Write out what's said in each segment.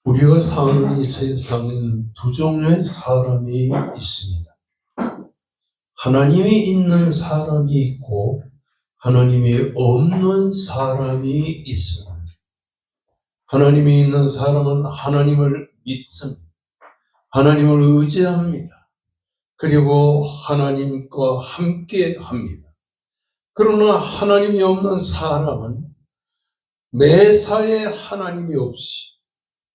우리가 사는 이 세상에는 두 종류의 사람이 있습니다. 하나님이 있는 사람이 있고 하나님이 없는 사람이 있습니다. 하나님이 있는 사람은 하나님을 믿습니다. 하나님을 의지합니다. 그리고 하나님과 함께 합니다. 그러나 하나님이 없는 사람은 매사에 하나님이 없이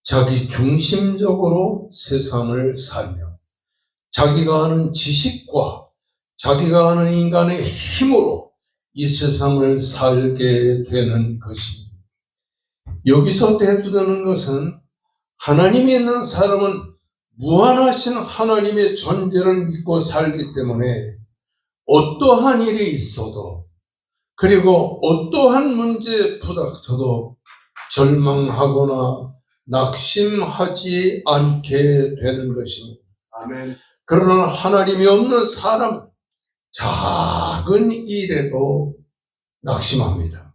자기 중심적으로 세상을 살며 자기가 하는 지식과 자기가 하는 인간의 힘으로 이 세상을 살게 되는 것입니다. 여기서 대두되는 것은 하나님이 있는 사람은 무한하신 하나님의 존재를 믿고 살기 때문에 어떠한 일이 있어도 그리고 어떠한 문제에 부닥쳐도 절망하거나 낙심하지 않게 되는 것입니다. 아멘. 그러나 하나님이 없는 사람은 작은 일에도 낙심합니다.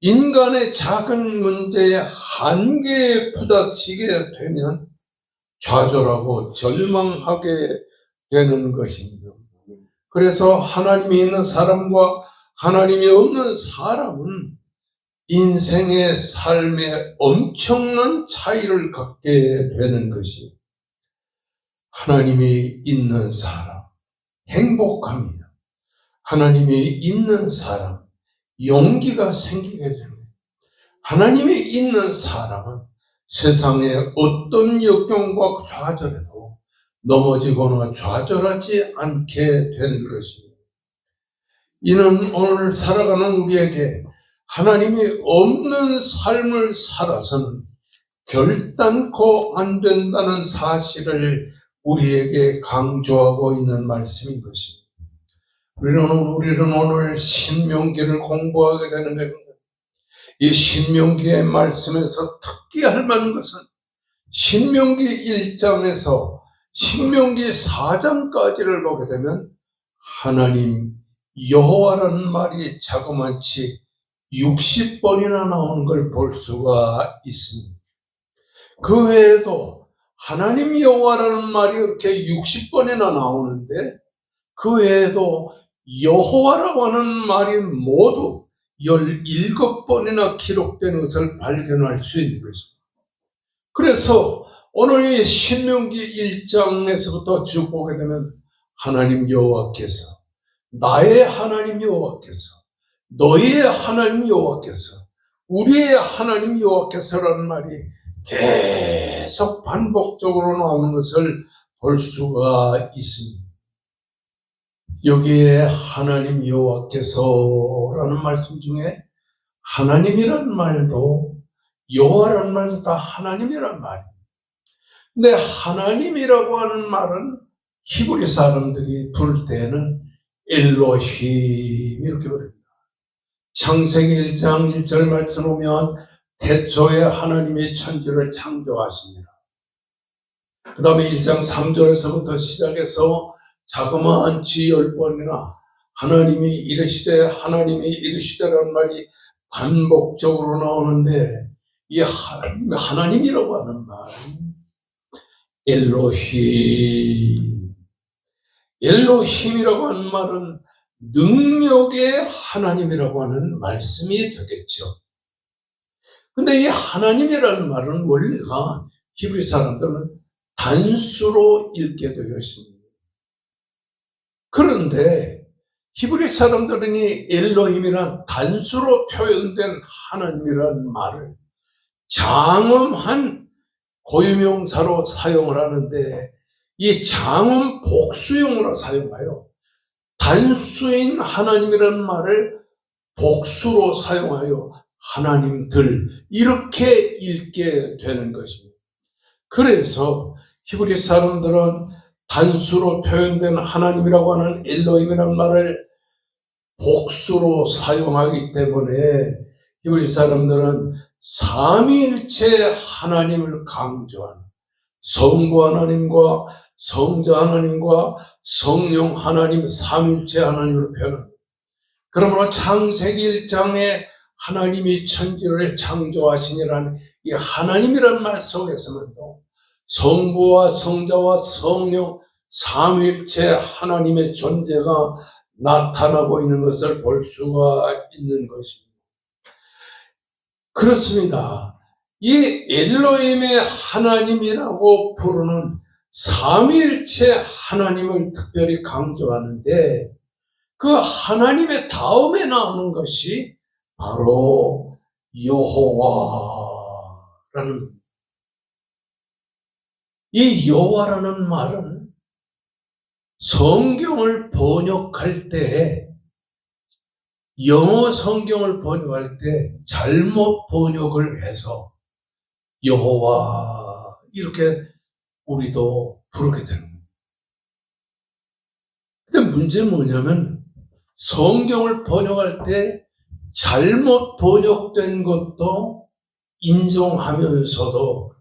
인간의 작은 문제에 한계에 부닥치게 되면 좌절하고 절망하게 되는 것입니다. 그래서 하나님이 있는 사람과 하나님이 없는 사람은 인생의 삶에 엄청난 차이를 갖게 되는 것이 하나님이 있는 사람 행복합니다. 하나님이 있는 사람 용기가 생기게 됩니다. 하나님이 있는 사람은 세상의 어떤 역경과 좌절에도 넘어지거나 좌절하지 않게 되는 것입니다. 이는 오늘 살아가는 우리에게 하나님이 없는 삶을 살아서는 결단코 안 된다는 사실을 우리에게 강조하고 있는 말씀인 것입니다. 우리는 오늘 신명기를 공부하게 되는 것입니다. 이 신명기의 말씀에서 특기할 만한 것은 신명기 1장에서 신명기 4장까지를 보게 되면 하나님 여호와라는 말이 자그마치 60번이나 나오는 걸 볼 수가 있습니다. 그 외에도 하나님 여호와라는 말이 이렇게 60번이나 나오는데 그 외에도 여호와라고 하는 말이 모두 17번이나 기록된 것을 발견할 수 있는 것입니다. 그래서 오늘 이 신명기 1장에서부터 쭉 보게 되면 하나님 여호와께서 나의 하나님 여호와께서 너희의 하나님 여호와께서 우리의 하나님 여호와께서라는 말이 계속 반복적으로 나오는 것을 볼 수가 있습니다. 여기에 하나님 여호와께서라는 말씀 중에 하나님이라는 말도 여호와라는 말도 다 하나님이라는 말입니다. 근데 하나님이라고 하는 말은 히브리 사람들이 부를 때에는 엘로힘 이렇게 부릅니다. 창세기 1장 1절 말씀 보면 태초에 하나님이 천지를 창조하십니다. 그 다음에 1장 3절에서부터 시작해서 자그마한 10번이나 하나님이 이르시되라는 말이 반복적으로 나오는데 이 하나님이라고 하는 말은 엘로힘이라고 하는 말은 능력의 하나님이라고 하는 말씀이 되겠죠. 근데 이 하나님이라는 말은 원래가 히브리 사람들은 단수로 읽게 되어 있습니다. 그런데 히브리 사람들은 이 엘로힘이란 단수로 표현된 하나님이라는 말을 장엄한 고유명사로 사용을 하는데 이 장엄 복수형으로 사용하여 단수인 하나님이라는 말을 복수로 사용하여 하나님들 이렇게 읽게 되는 것입니다. 그래서 히브리 사람들은 단수로 표현된 하나님이라고 하는 엘로힘이라는 말을 복수로 사용하기 때문에 히브리 사람들은 삼위일체 하나님을 강조하는 성부 하나님과 성자 하나님과 성령 하나님 삼위일체 하나님을 표현합니다. 그러므로 창세기 1장에 하나님이 천지를 창조하시니라는 이 하나님이라는 말 속에서만도 성부와 성자와 성령 삼위일체 하나님의 존재가 나타나고 있는 것을 볼 수가 있는 것입니다. 그렇습니다. 이 엘로힘의 하나님이라고 부르는 삼위일체 하나님을 특별히 강조하는데 그 하나님의 다음에 나오는 것이 바로 여호와라는, 이 여호와라는 말은 성경을 번역할 때, 영어 성경을 번역할 때 잘못 번역을 해서 여호와 이렇게 우리도 부르게 되는 거예요. 근데 문제는 뭐냐면 성경을 번역할 때 잘못 번역된 것도 인정하면서도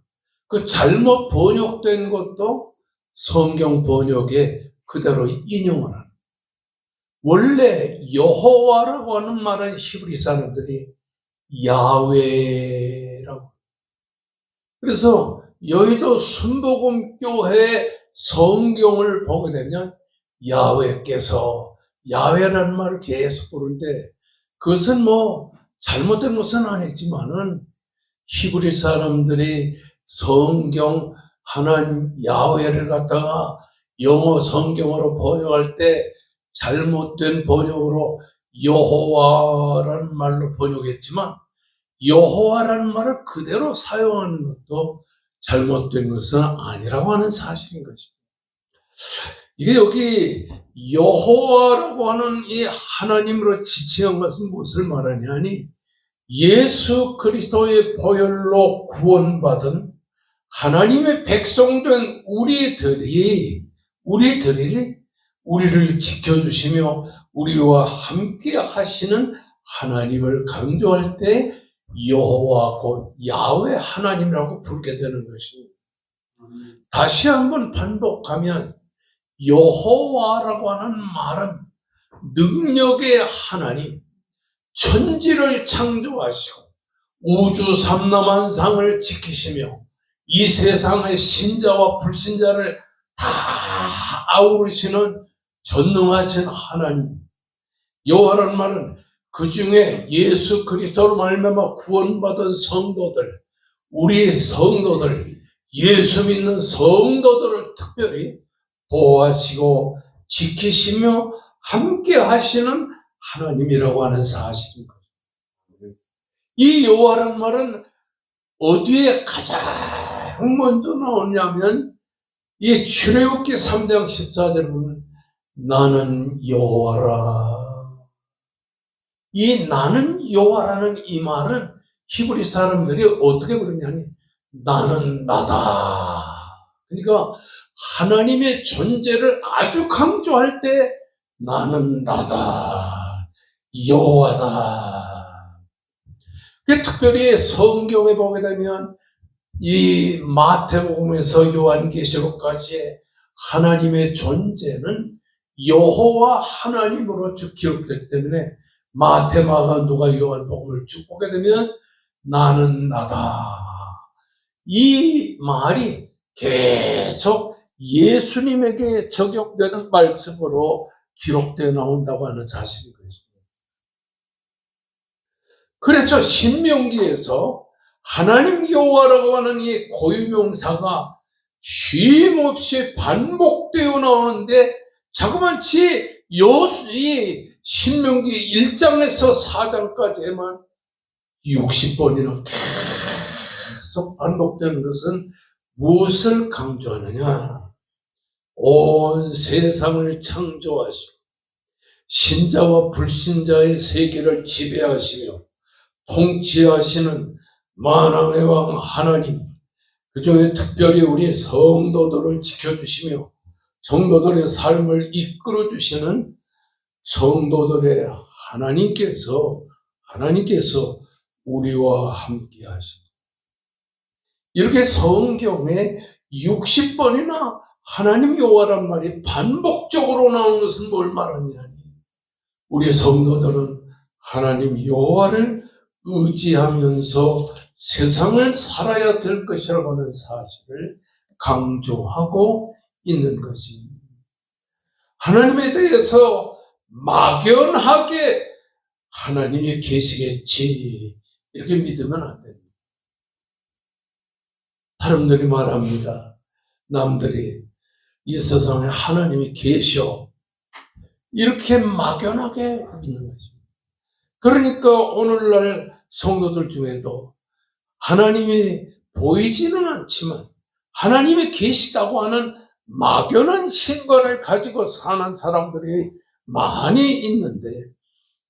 그 잘못 번역된 것도 성경 번역에 그대로 인용을 하는, 원래 여호와라고 하는 말은 히브리 사람들이 야훼라고. 그래서 여의도 순복음교회 성경을 보게 되면 야훼께서, 야훼라는 말을 계속 부르는데 그것은 뭐 잘못된 것은 아니지만은 히브리 사람들이 성경 하나님 야훼를 갖다가 영어 성경으로 번역할 때 잘못된 번역으로 여호와라는 말로 번역했지만 여호와라는 말을 그대로 사용하는 것도 잘못된 것은 아니라고 하는 사실인 것입니다. 이게 여기 여호와라고 하는 이 하나님으로 지칭한 것은 무엇을 말하냐니 예수 그리스도의 보혈로 구원받은 하나님의 백성된 우리를 지켜주시며 우리와 함께 하시는 하나님을 강조할 때 여호와 곧 야훼 하나님이라고 부르게 되는 것입니다. 다시 한번 반복하면 여호와라고 하는 말은 능력의 하나님, 천지를 창조하시고 우주 삼라만상을 지키시며 이 세상의 신자와 불신자를 다 아우르시는 전능하신 하나님. 여호와라는 말은 그 중에 예수 그리스도로 말미암아 구원받은 성도들, 우리 성도들, 예수 믿는 성도들을 특별히 보호하시고 지키시며 함께 하시는 하나님이라고 하는 사실인 거죠. 이 여호와라는 말은 어디에 가장 먼저 나오냐면 이 출애굽기 3장 14절을 보면 나는 여호와라. 이 나는 여호와라는 이 말은 히브리 사람들이 어떻게 부르냐니 나는 나다. 그러니까 하나님의 존재를 아주 강조할 때 나는 나다, 여호와다. 특별히 성경에 보게 되면 이 마태복음에서 요한계시록까지 하나님의 존재는 여호와 하나님으로 쭉 기록되기 때문에 마태, 마가, 누가, 요한복음을 쭉 보게 되면 나는 나다. 이 말이 계속 예수님에게 적용되는 말씀으로 기록되어 나온다고 하는 사실인 것입니다. 그래서 신명기에서 하나님 여호와라고 하는 이 고유명사가 쉼없이 반복되어 나오는데 자그마치 이 신명기 1장에서 4장까지에만 60번이나 계속 반복되는 것은 무엇을 강조하느냐? 온 세상을 창조하시고 신자와 불신자의 세계를 지배하시며 통치하시는 만왕의 왕 하나님, 그중에 특별히 우리 성도들을 지켜주시며 성도들의 삶을 이끌어주시는 성도들의 하나님께서 우리와 함께 하시다. 이렇게 성경에 60번이나 하나님 여호와란 말이 반복적으로 나오는 것은 뭘 말하느냐니 우리 성도들은 하나님 여호와를 의지하면서 세상을 살아야 될 것이라고 하는 사실을 강조하고 있는 것입니다. 하나님에 대해서 막연하게 하나님이 계시겠지 이렇게 믿으면 안 됩니다. 사람들이 말합니다. 남들이 이 세상에 하나님이 계셔 이렇게 막연하게 믿는 것입니다. 그러니까 오늘날 성도들 중에도 하나님이 보이지는 않지만 하나님이 계시다고 하는 막연한 신관을 가지고 사는 사람들이 많이 있는데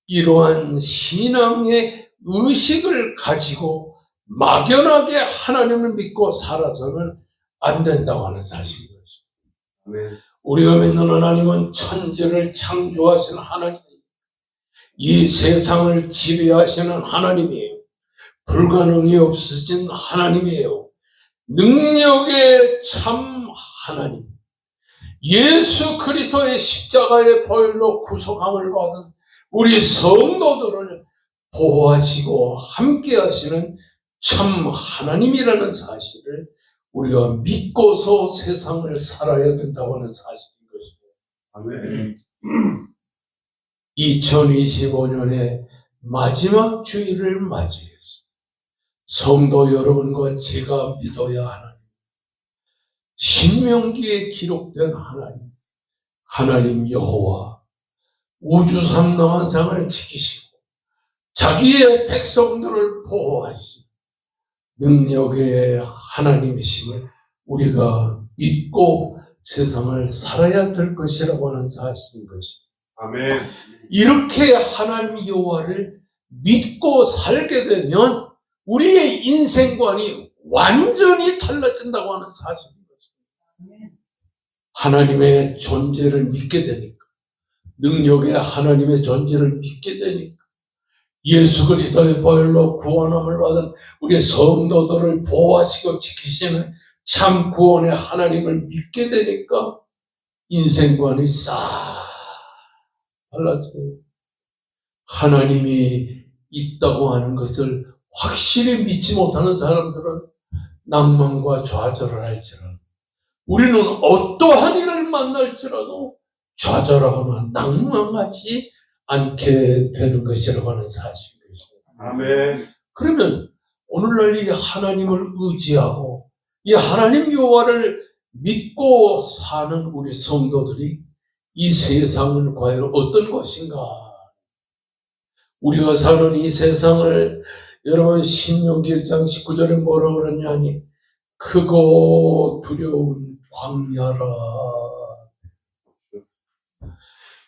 이러한 신앙의 의식을 가지고 막연하게 하나님을 믿고 살아서는 안 된다고 하는 사실인 것입니다. 우리가 믿는 하나님은 천지를 창조하신 하나님, 이 세상을 지배하시는 하나님이에요. 불가능이 없어진 하나님이에요. 능력의 참 하나님, 예수 그리스도의 십자가의 보혈로 구속함을 받은 우리 성도들을 보호하시고 함께 하시는 참 하나님이라는 사실을 우리가 믿고서 세상을 살아야 된다고 하는 사실인 것입니다. 아멘. 2025년의 마지막 주일을 맞이했습니다. 성도 여러분과 제가 믿어야 하는 신명기에 기록된 하나님 여호와 우주 삼라만상을 지키시고 자기의 백성들을 보호하신 능력의 하나님이심을 우리가 믿고 세상을 살아야 될 것이라고 하는 사실인 것입니다. 아멘. 이렇게 하나님 여호와를 믿고 살게 되면 우리의 인생관이 완전히 달라진다고 하는 사실인 것입니다. 하나님의 존재를 믿게 되니까, 능력의 하나님의 존재를 믿게 되니까, 예수 그리스도의 보혈로 구원함을 받은 우리 성도들을 보호하시고 지키시는 참 구원의 하나님을 믿게 되니까 인생관이 싹 달라져요. 하나님이 있다고 하는 것을 확실히 믿지 못하는 사람들은 낭만과 좌절을 할지라도, 우리는 어떠한 일을 만날지라도 좌절하거나 낭만하지 않게 되는 것이라고 하는 사실이죠. 아멘. 그러면 오늘날 이 하나님을 의지하고 이 하나님 여호와를 믿고 사는 우리 성도들이 이 세상은 과연 어떤 것인가? 우리가 사는 이 세상을 여러분 신명기 1장 19절에 뭐라고 그러냐니 크고 두려운 광야라.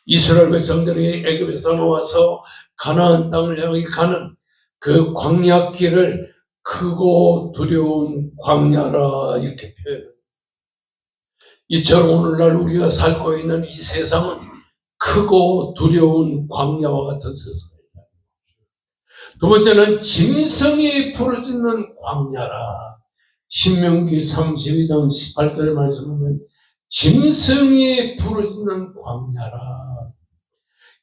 이스라엘 백성들이 애굽에서 나와서 가나안 땅을 향해 가는 그 광야길을 크고 두려운 광야라 이렇게 표현해요. 이처럼 오늘날 우리가 살고 있는 이 세상은 크고 두려운 광야와 같은 세상입니다. 두 번째는 짐승이 부르짖는 광야라. 신명기 32장 18절의 말씀을 보면 짐승이 부르짖는 광야라.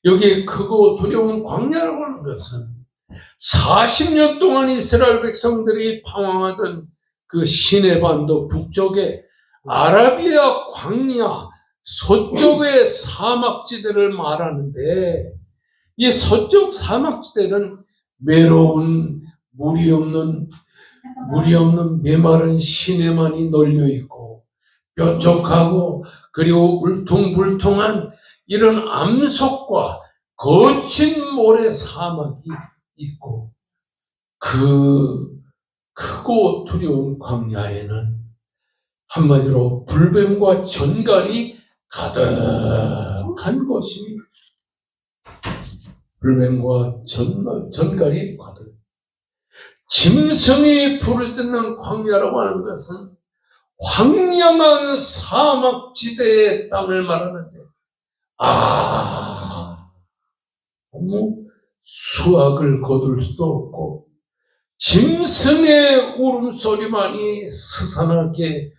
여기에 크고 두려운 광야라고 하는 것은 40년 동안 이스라엘 백성들이 방황하던 그 시내반도 북쪽에 아라비아 광야 서쪽의 사막지대를 말하는데, 이 서쪽 사막지대는 외로운 물이 없는 메마른 시내만이 널려 있고 뾰족하고 그리고 울퉁불퉁한 이런 암석과 거친 모래 사막이 있고, 그 크고 두려운 광야에는 한마디로 불뱀과 전갈이 가득한 곳입니다. 불뱀과 전갈이 가득. 짐승이 부르짖는 광야라고 하는 것은 황량한 사막지대의 땅을 말하는데, 너무 수확을 거둘 수도 없고 짐승의 울음소리만이 스산하게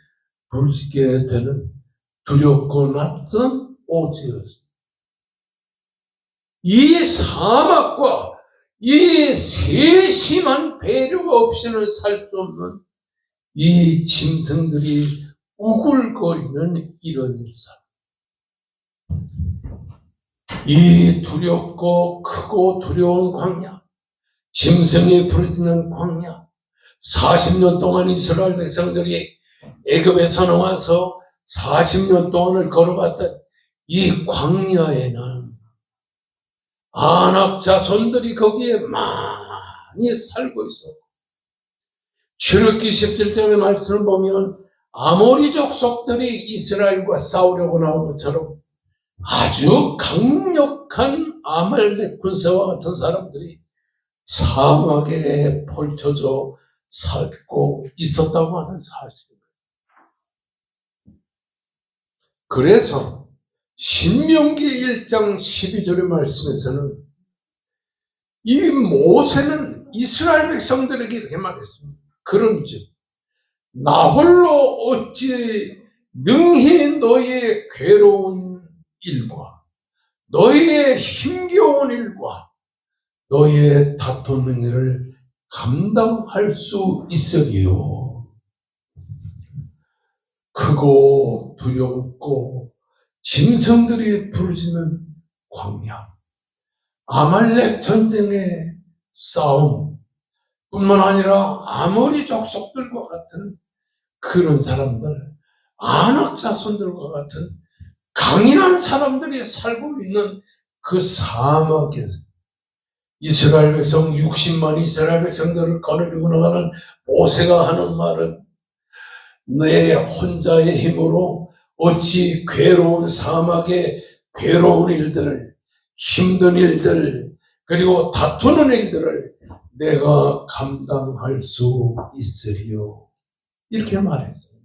부르짖게 되는 두렵고 낯선 오지였습니다. 이 사막과 이 세심한 배려가 없이는 살 수 없는 이 짐승들이 우글거리는 이런 삶. 이 두렵고 크고 두려운 광야, 짐승이 부르짖는 광야, 40년 동안 이스라엘 백성들이 애굽에서 나와서 40년 동안을 걸어갔던 이 광야에는 아낙 자손들이 거기에 많이 살고 있었고, 출애굽기 17장의 말씀을 보면 아모리 족속들이 이스라엘과 싸우려고 나온 것처럼 아주 강력한 아말렉 군사와 같은 사람들이 사막에 펼쳐져 살고 있었다고 하는 사실입니다. 그래서 신명기 1장 12절의 말씀에서는 이 모세는 이스라엘 백성들에게 이렇게 말했습니다. 그런즉 나 홀로 어찌 능히 너희의 괴로운 일과 너희의 힘겨운 일과 너희의 다투는 일을 감당할 수 있으리요. 크고 두렵고 짐승들이 부르짖는 광야, 아말렉 전쟁의 싸움 뿐만 아니라 아모리 족속들과 같은 그런 사람들, 아낙 자손들과 같은 강인한 사람들이 살고 있는 그 사막에서 이스라엘 백성 60만 이스라엘 백성들을 거느리고 나가는 모세가 하는 말은 내 혼자의 힘으로 어찌 괴로운 사막의 괴로운 일들을, 힘든 일들, 그리고 다투는 일들을 내가 감당할 수 있으리요. 이렇게 말했어요.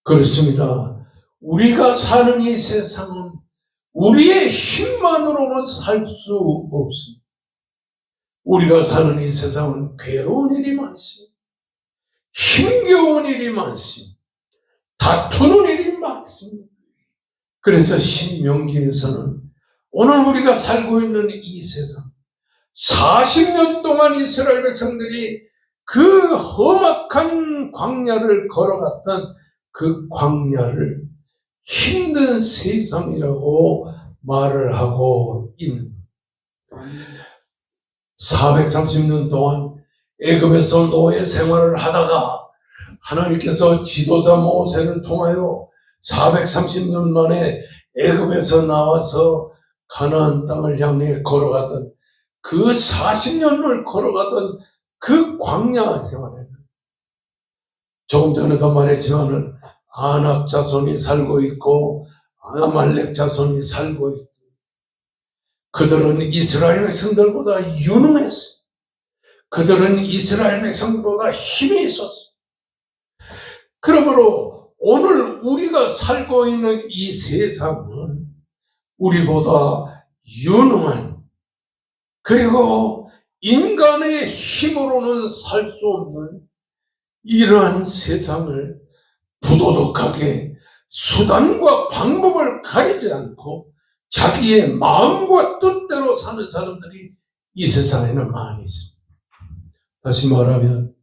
그렇습니다. 우리가 사는 이 세상은 우리의 힘만으로는 살 수 없습니다. 우리가 사는 이 세상은 괴로운 일이 많습니다. 힘겨운 일이 많습니다. 다투는 일이 많습니다. 그래서 신명기에서는 오늘 우리가 살고 있는 이 세상, 40년 동안 이스라엘 백성들이 그 험악한 광야를 걸어갔던 그 광야를 힘든 세상이라고 말을 하고 있는 430년 동안 애굽에서 노예 생활을 하다가 하나님께서 지도자 모세를 통하여 430년 만에 애굽에서 나와서 가나안 땅을 향해 걸어가던 그 40년을 걸어가던 그 광야 생활에는 조금 전에도 말했지만은 아낙 자손이 살고 있고 아말렉 자손이 살고 있고 그들은 이스라엘 백성들보다 유능했어. 그들은 이스라엘 백성보다 힘이 있었어. 그러므로 오늘 우리가 살고 있는 이 세상은 우리보다 유능한, 그리고 인간의 힘으로는 살 수 없는 이러한 세상을 부도덕하게 수단과 방법을 가리지 않고 자기의 마음과 뜻대로 사는 사람들이 이 세상에는 많이 있습니다. 다시 말하면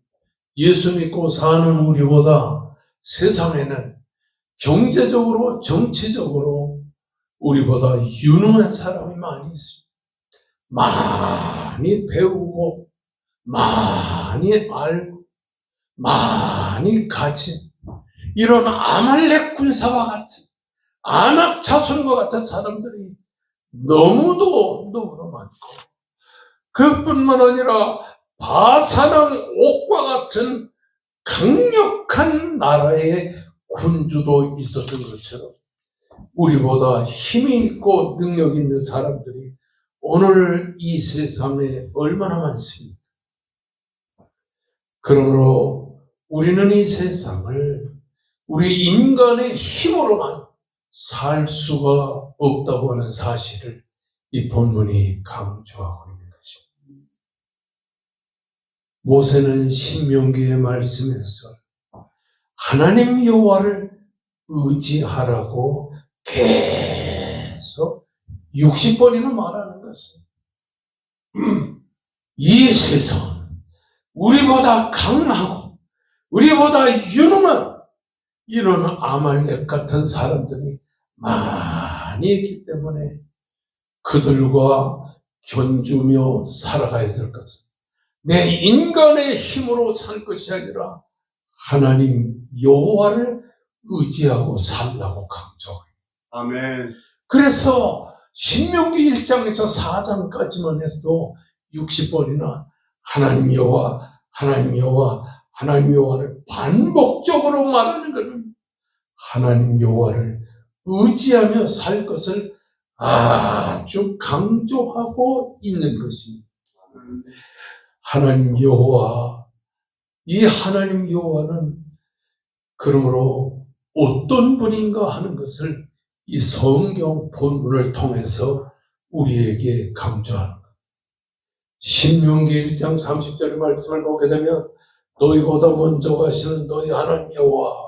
예수 믿고 사는 우리보다 세상에는 경제적으로, 정치적으로 우리보다 유능한 사람이 많이 있습니다. 많이 배우고 많이 알고 많이 가진 이런 아말렉 군사와 같은 아낙 자손과 같은 사람들이 너무도 많고, 그뿐만 아니라 바사랑 옥과 같은 강력한 나라의 군주도 있었던 것처럼 우리보다 힘이 있고 능력 있는 사람들이 오늘 이 세상에 얼마나 많습니까? 그러므로 우리는 이 세상을 우리 인간의 힘으로만 살 수가 없다고 하는 사실을 이 본문이 강조하고 있는 것입니다. 모세는 신명기의 말씀에서 하나님 여호와를 의지하라고 계속 60번이나 말하는 것은 이 세상은 우리보다 강하고 우리보다 유능한 이런 아말렉 같은 사람들이 많이 있기 때문에 그들과 견주며 살아가야 될 것은 내 인간의 힘으로 살 것이 아니라 하나님 여호와를 의지하고 살라고 강조해요. 아멘. 그래서 신명기 1장에서 4장까지만 해도 60번이나 하나님 여호와, 하나님 여호와, 하나님 여호와를 반복적으로 말하는 것은 하나님 여호와를 의지하며 살 것을 아주 강조하고 있는 것입니다. 하나님 여호와, 이 하나님 여호와는 그러므로 어떤 분인가 하는 것을 이 성경 본문을 통해서 우리에게 강조하는 것. 신명기 1장 30절의 말씀을 보게 되면 너희보다 먼저 가시는 너희 하나님 여호와,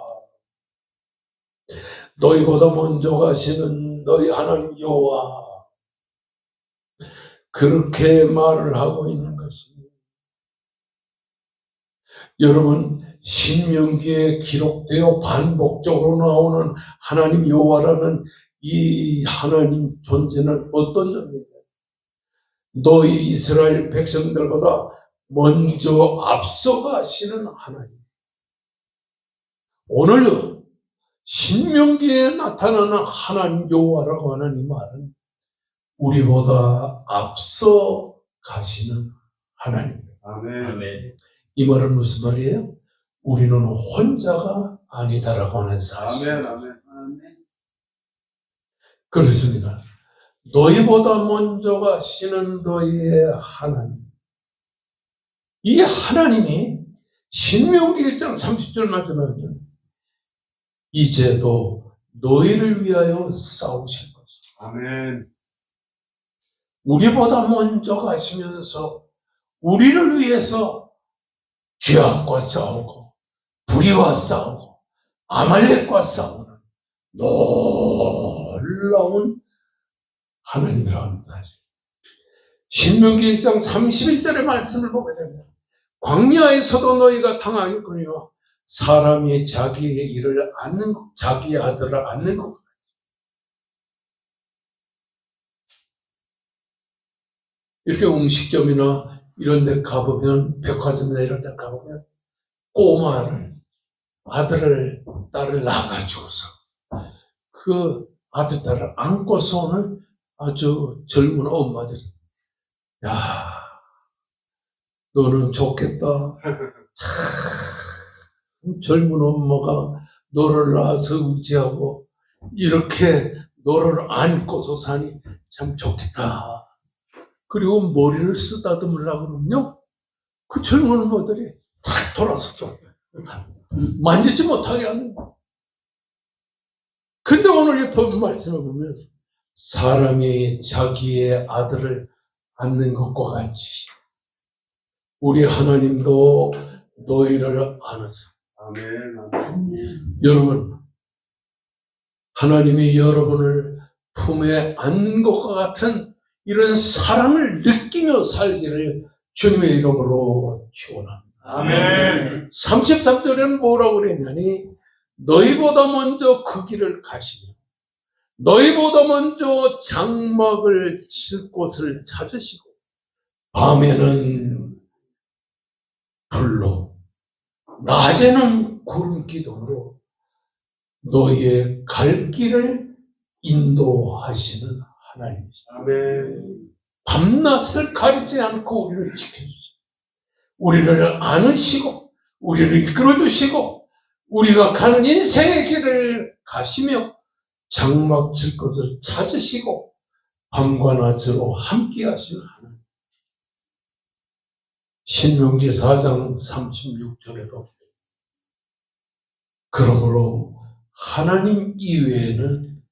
너희보다 먼저 가시는 너희 하나님 여호와, 그렇게 말을 하고 있는 것입니다. 여러분, 신명기에 기록되어 반복적으로 나오는 하나님 여호와라는 이 하나님 존재는 어떤 존재입니까? 너희 이스라엘 백성들보다 먼저 앞서가시는 하나님. 오늘도 신명기에 나타나는 하나님 여호와라고 하는 이 말은 우리보다 앞서 가시는 하나님입니다. 아멘. 이 말은 무슨 말이에요? 우리는 혼자가 아니다라고 하는 사실. 아멘. 아멘. 그렇습니다. 너희보다 먼저 가시는 너희의 하나님. 이 하나님이 신명기 1장 30절 마지막에 이제도 너희를 위하여 싸우실 것이다. 아멘. 우리보다 먼저 가시면서 우리를 위해서 죄악과 싸우고 불의와 싸우고 아말렉과 싸우는 놀라운 하나님이라는 사실. 신명기 1장 31절의 말씀을 보게 됩니다. 광야에서도 너희가 당하겠거니와 사람이 자기의 일을 않는 것, 자기의 아들을 않는 것. 이렇게 음식점이나 이런 데 가보면, 백화점이나 이런 데 가보면 꼬마를, 아들을, 딸을 낳아가지고서 그 아들, 딸을 안고서 오는 아주 젊은 엄마들이, 야, 너는 좋겠다. 참 젊은 엄마가 너를 낳아서 의지하고 이렇게 너를 안고서 사니 참 좋겠다. 그리고 머리를 쓰다듬으려고 그러면요, 그 젊은 엄마들이 탁 돌아서 또 만지지 못하게 하는 거예요. 근데 오늘 이 본 말씀을 보면 사람이 자기의 아들을 안는 것과 같이 우리 하나님도 너희를 안으사. 아멘. 여러분, 하나님이 여러분을 품에 안는 것과 같은 이런 사랑을 느끼며 살기를 주님의 이름으로 축원합니다. 아멘. 33절에는 뭐라고 그랬냐니 너희보다 먼저 그 길을 가시며 너희보다 먼저 장막을 칠 곳을 찾으시고 밤에는 불로 낮에는 구름 기둥으로 너희의 갈 길을 인도하시는 하나님이시다. 아멘. 밤낮을 가리지 않고 우리를 지켜주시고 우리를 안으시고 우리를 이끌어주시고 우리가 가는 인생의 길을 가시며 장막 칠 것을 찾으시고 밤과 낮으로 함께 하시는 하나님. 신명기 4장 36절에도 그러므로 하나님 이외에는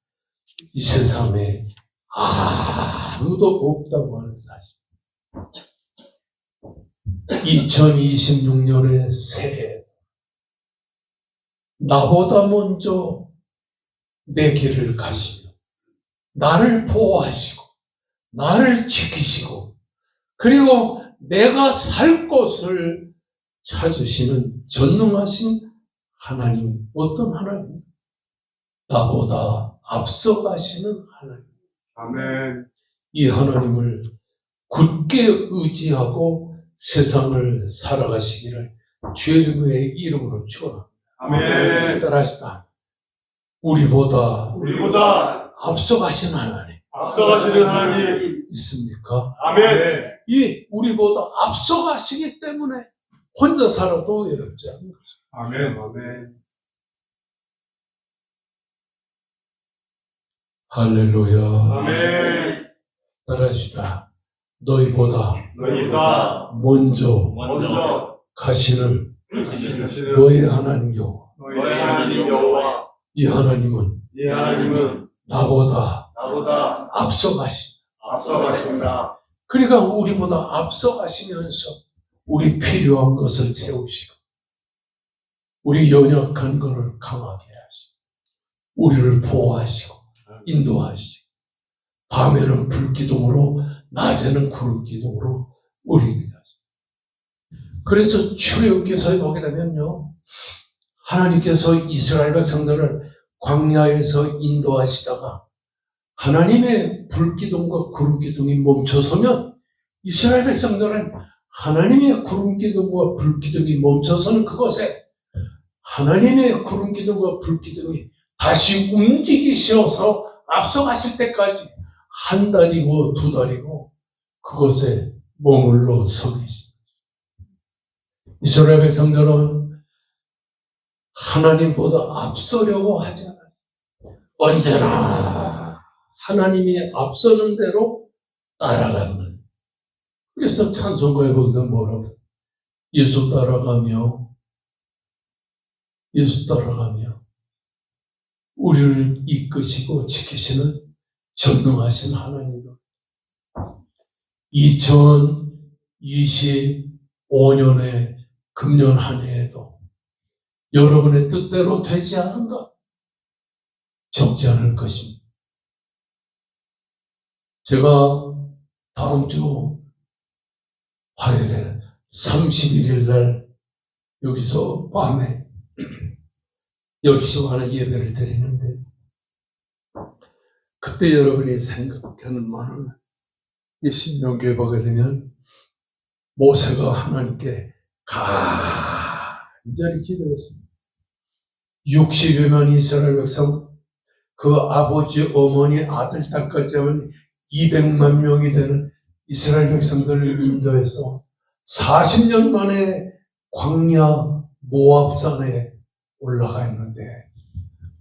이 세상에 아무도 없다고 하는 사실. 2026년의 새해 나보다 먼저 내 길을 가시며 나를 보호하시고 나를 지키시고 그리고 내가 살 곳을 찾으시는 전능하신 하나님, 어떤 하나님? 나보다 앞서가시는 하나님. 아멘. 이 하나님을 굳게 의지하고 세상을 살아가시기를 주의 이름으로 축원합니다. 아멘. 따라하시다. 우리보다 앞서가신 하나님 앞서가시는 하나님. 있습니까? 아멘. 이 우리보다 앞서가시기 때문에 혼자 살아도 외롭지 않는 거죠. 아멘. 아멘. 할렐루야. 아멘. 따라하시다. 너희보다 먼저 먼저 가시는 가시는 너희 하나님 여호와. 너희 하나님 여호와. 이 하나님은 이 하나님은 나보다 나보다 앞서가신. 앞서가신다. 그러니까 우리보다 앞서가시면서 우리 필요한 것을 채우시고 우리 연약한 것을 강하게 하시고 우리를 보호하시고 인도하시고 밤에는 불기둥으로 낮에는 구름기둥으로 우리를 하시고 그래서 출애굽기서에 보게 되면요 하나님께서 이스라엘 백성들을 광야에서 인도하시다가 하나님의 불기둥과 구름기둥이 멈춰서면 이스라엘 백성들은 하나님의 구름기둥과 불기둥이 멈춰서는 그것에 하나님의 구름기둥과 불기둥이 다시 움직이셔서 앞서가실 때까지 한 달이고 두 달이고 그것에 머물러 서 계십니다. 이스라엘 백성들은 하나님보다 앞서려고 하지 않아요. 언제나 하나님이 앞서는 대로 따라가는 거예요. 그래서 찬송가에 보니까 뭐라고 예수 따라가며 우리를 이끄시고 지키시는 전능하신 하나님입니다. 2025년의 금년 한 해에도 여러분의 뜻대로 되지 않은 것 적지 않을 것입니다. 제가 다음 주 화요일에 31일 날 여기서 밤에 10시 반에 예배를 드리는데 그때 여러분이 생각하는 말은 이 신명기에 보게 되면 모세가 하나님께 간절히 기도했습니다. 60여만 이스라엘 백성 그 아버지, 어머니, 아들, 딸까지 하면 200만 명이 되는 이스라엘 백성들을 인도해서 40년 만에 광야 모압산에 올라가 있는데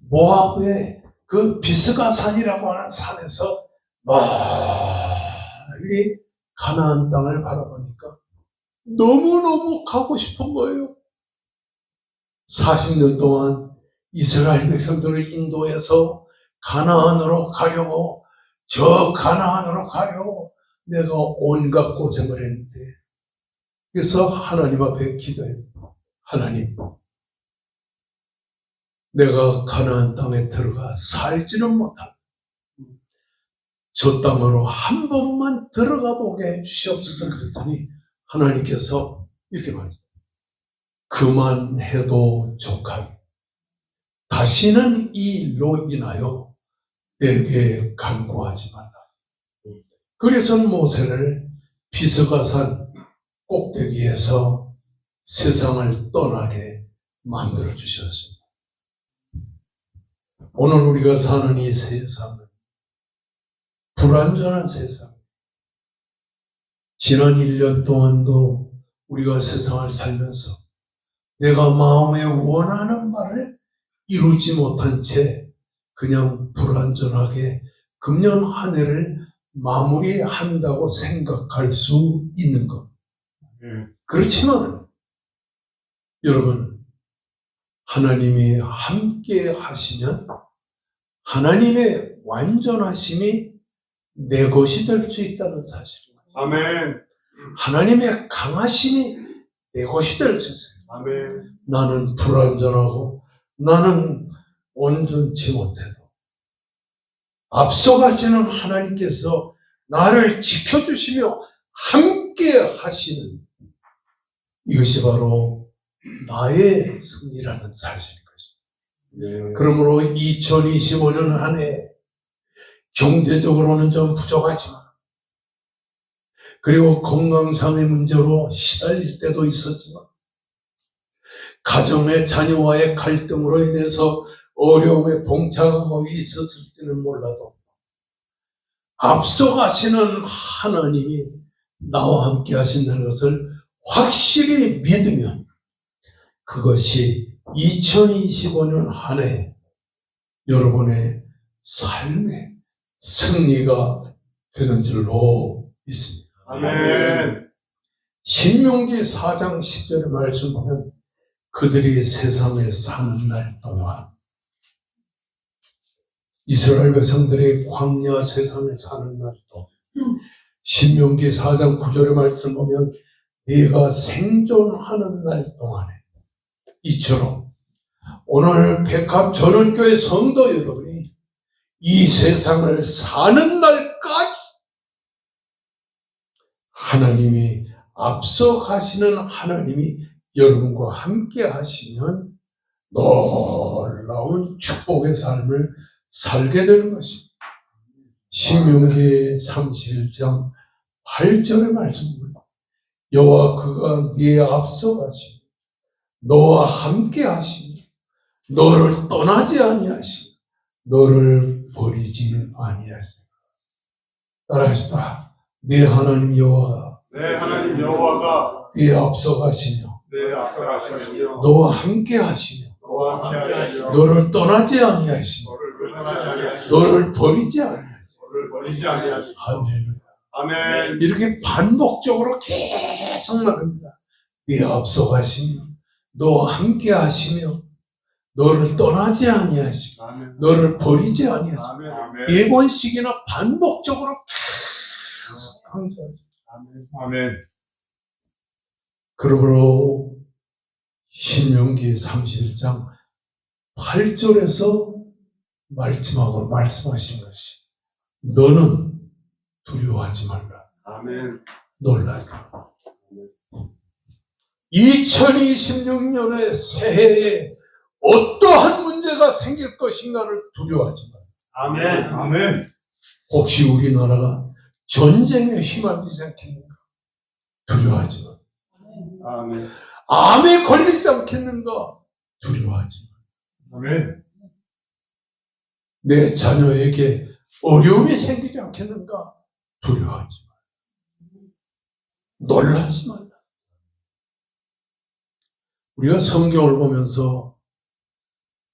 모압의 그 비스가산이라고 하는 산에서 멀리 가나안 땅을 바라보니까 너무너무 가고 싶은 거예요. 40년 동안 이스라엘 백성들을 인도해서 가나안으로 가려고 저 가나안으로 가려고 내가 온갖 고생을 했는데 그래서 하나님 앞에 기도했어요. 하나님 내가 가나안 땅에 들어가 살지는 못하고 저 땅으로 한 번만 들어가 보게 해주시옵소서. 그랬더니 하나님께서 이렇게 말했어요. 그만해도 족하니 다시는 이 일로 인하여 내게 간구하지 말라. 그래서 모세를 비스가산 꼭대기에서 세상을 떠나게 만들어 주셨습니다. 오늘 우리가 사는 이 세상은 불완전한 세상. 지난 1년 동안도 우리가 세상을 살면서 내가 마음에 원하는 바를 이루지 못한 채 그냥 불완전하게 금년 한 해를 마무리한다고 생각할 수 있는 것. 그렇지만 여러분 하나님이 함께 하시면 하나님의 완전하심이 내 것이 될 수 있다는 사실입니다. 아멘. 하나님의 강하심이 내 것이 될 수 있어요. 아멘. 나는 불완전하고 나는 온전치 못해도 앞서가시는 하나님께서 나를 지켜주시며 함께 함께 하시는 이것이 바로 나의 승리라는 사실인 것입니다. 그러므로 2025년 한 해 경제적으로는 좀 부족하지만 그리고 건강상의 문제로 시달릴 때도 있었지만 가정의 자녀와의 갈등으로 인해서 어려움에 봉착하고 있었을지는 몰라도 앞서가시는 하나님이 나와 함께 하신다는 것을 확실히 믿으면 그것이 2025년 한 해 여러분의 삶의 승리가 되는 줄로 믿습니다. 아멘. 신명기 4장 10절의 말씀 보면 그들이 세상에 사는 날 동안 이스라엘 백성들이 광야 세상에 사는 날도 신명기 4장 9절의 말씀 보면 네가 생존하는 날 동안에 이처럼 오늘 백합 전원교회 성도 여러분이 이 세상을 사는 날까지 하나님이 앞서 가시는 하나님이 여러분과 함께 하시면 놀라운 축복의 삶을 살게 되는 것입니다. 신명기 31장 8절의 말씀입니다. 여호와 그가 네 앞서 가시며 너와 함께 하시며 너를 떠나지 아니하시며 너를 버리지 아니하시며 따라하시다. 네 하나님 여호와가 내 하나님 여호와가 네 앞서 가시며 내 앞서 가시며 너와 함께 하시며 너와 함께 하시며 너를 떠나지 아니하시며 너를 떠나지 아니하시며 너를 버리지 아니하시며 너를 버리지 아니하시며 할렐루야. 아멘. 이렇게 반복적으로 계속 말합니다. 네 앞서 가시며 너와 함께 하시며 너를 떠나지 아니하시며 아멘. 너를 버리지 아니하시며 아멘. 아멘. 4번씩이나 반복적으로 계속 강조하죠. 아멘. 아멘. 그러므로 신명기 31장 8절에서 말씀하고 말씀하신 것이 너는 두려워하지 말라. 아멘. 놀라지 말라. 2026년의 새해에 어떠한 문제가 생길 것인가를 두려워하지 말라. 아멘. 아멘. 혹시 우리나라가 전쟁에 휘말리지 않겠는가? 두려워하지 말라. 아멘. 암에 걸리지 않겠는가? 두려워하지 말라. 아멘. 내 자녀에게 어려움이 생기지 않겠는가? 두려워하지 말라. 놀라지 말라. 우리가 성경을 보면서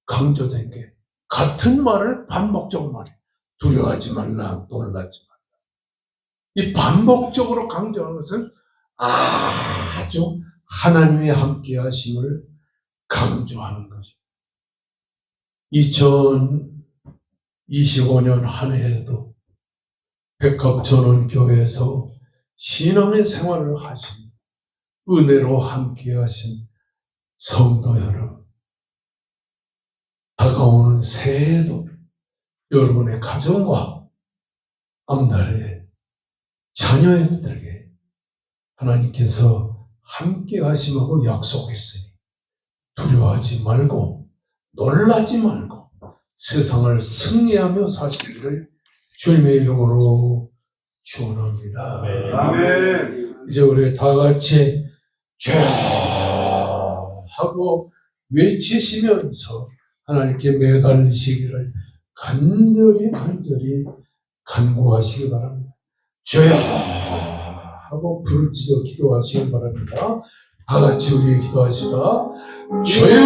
강조된 게 같은 말을 반복적으로 말해. 두려워하지 말라, 놀라지 말라. 이 반복적으로 강조하는 것은 아주 하나님이 함께 하심을 강조하는 것입니다. 2025년 한 해에도 백합전원교회에서 신앙의 생활을 하신 은혜로 함께 하신 성도 여러분, 다가오는 새해에도 여러분의 가정과 앞날의 자녀들에게 하나님께서 함께 하심하고 약속했으니 두려워하지 말고 놀라지 말고 세상을 승리하며 사시기를 주님의 이름으로 축원합니다. 아멘. 이제 우리 다 같이 쫙 하고 외치시면서 하나님께 매달리시기를 간절히 간구하시기 바랍니다. 주여 하고 부르짖어 기도하시기 바랍니다. 다 같이 우리 기도하시다. 주여